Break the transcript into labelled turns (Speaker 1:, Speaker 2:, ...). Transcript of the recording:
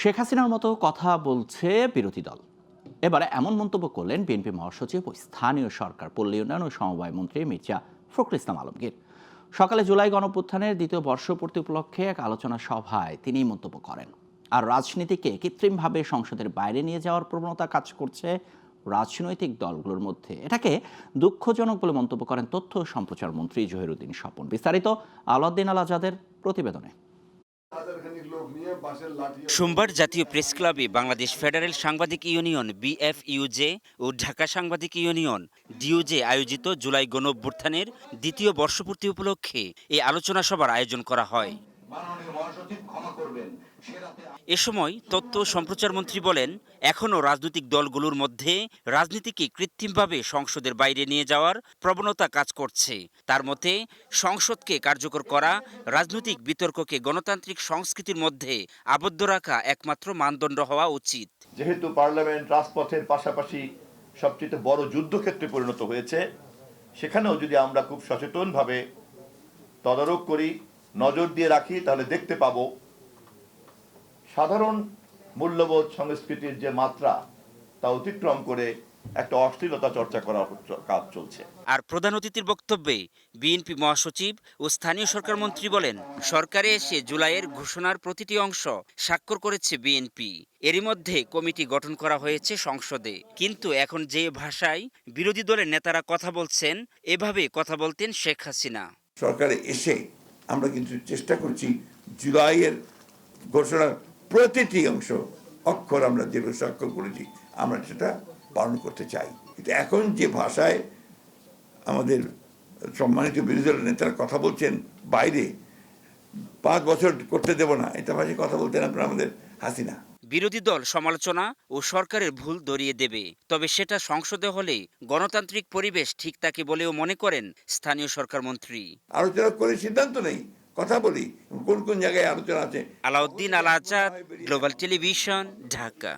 Speaker 1: শেখ হাসিনার মতো কথা বলছে বিরোধী দল। এবারে এমন মন্তব্য করলেন বিএনপি মহাসচিব ও স্থানীয় সরকার পল্লী উন্নয়ন ও সমবায় মন্ত্রী মির্জা ফখরুল ইসলাম আলমগীর। সকালে জুলাই গণঅভ্যুত্থানের দ্বিতীয় বর্ষপূর্তি উপলক্ষে এক আলোচনা সভায় তিনি মন্তব্য করেন। আর রাজনীতিকে কৃত্রিমভাবে সংসদের বাইরে নিয়ে যাওয়ার প্রবণতা কাজ করছে রাজনৈতিক দলগুলোর মধ্যে। এটাকে দুঃখজনক বলে মন্তব্য করেন তথ্য ও সম্প্রচার মন্ত্রী জহিরুদ্দিন স্বপন। বিস্তারিত আলাউদ্দিন আল আজাদের প্রতিবেদনে।
Speaker 2: সোমবার জাতীয় প্রেস ক্লাবে বাংলাদেশ ফেডারেল সাংবাদিক ইউনিয়ন বিএফইউজে ও ঢাকা সাংবাদিক ইউনিয়ন ডিইউজে আয়োজিত জুলাই গণঅভ্যুত্থানের দ্বিতীয় বর্ষপূর্তি উপলক্ষে এই আলোচনা সভার আয়োজন করা হয়। এ সময় তথ্য ও সম্প্রচার মন্ত্রী বলেন, এখনও রাজনৈতিক দলগুলোর মধ্যে রাজনীতিকে কৃত্রিমভাবে সংসদের বাইরে নিয়ে যাওয়ার প্রবণতা কাজ করছে। তার মতে, সংসদকে কার্যকর করা, রাজনৈতিক বিতর্ককে গণতান্ত্রিক সংস্কৃতির মধ্যে আবদ্ধ রাখা একমাত্র মানদণ্ড হওয়া উচিত।
Speaker 3: যেহেতু পার্লামেন্ট রাজপথের পাশাপাশি সবচেয়ে বড় যুদ্ধক্ষেত্রে পরিণত হয়েছে, সেখানেও যদি আমরা খুব সচেতনভাবে তদারক করি, নজর দিয়ে রাখি, তাহলে দেখতে পাবো সাধারণ মূল্যবোধ সংস্কৃতির যে মাত্রা তা অতিক্রম করে একটা অশ্লীলতা চর্চা করার কাজ চলছে।
Speaker 2: আর প্রধান অতিথির বক্তব্যে বিএনপি মহাসচিব ও স্থানীয় সরকার মন্ত্রী বলেন, সরকারে এসে জুলাইয়ের ঘোষণার প্রতিটি অংশ স্বাক্ষর করেছে বিএনপি। এরই মধ্যে কমিটি গঠন করা হয়েছে সংসদে। কিন্তু এখন যে ভাষায় বিরোধী দলের নেতারা কথা বলছেন, এভাবে কথা বলতেন শেখ হাসিনা।
Speaker 4: সরকারে এসে আমরা কিন্তু চেষ্টা করছি জুলাইয়ের ঘোষণার প্রতিটি অংশ অক্ষর আমরা যেগুলো স্বাক্ষর করেছি আমরা সেটা পালন করতে চাই। কিন্তু এখন যে ভাষায় আমাদের সম্মানিত বিরোধী দলের নেতারা কথা বলছেন বাইরে, 5 বছর করতে দেব না, এটা ভাষায় কথা বলতেন আপনারা আমাদের হাসিনা।
Speaker 2: বিরোধী দল সমালোচনা ও সরকারের ভুল ধরিয়ে দেবে, তবে সেটা সংসদে হলে গণতান্ত্রিক পরিবেশ ঠিক থাকে বলেও মনে করেন স্থানীয় সরকার মন্ত্রী।
Speaker 4: আলোচনা করে সিদ্ধান্ত নেই, কথা বলি কোন কোন জায়গায় আলোচনা আছে।
Speaker 2: আলাউদ্দিন আল আজাদ, গ্লোবাল টেলিভিশন, ঢাকা।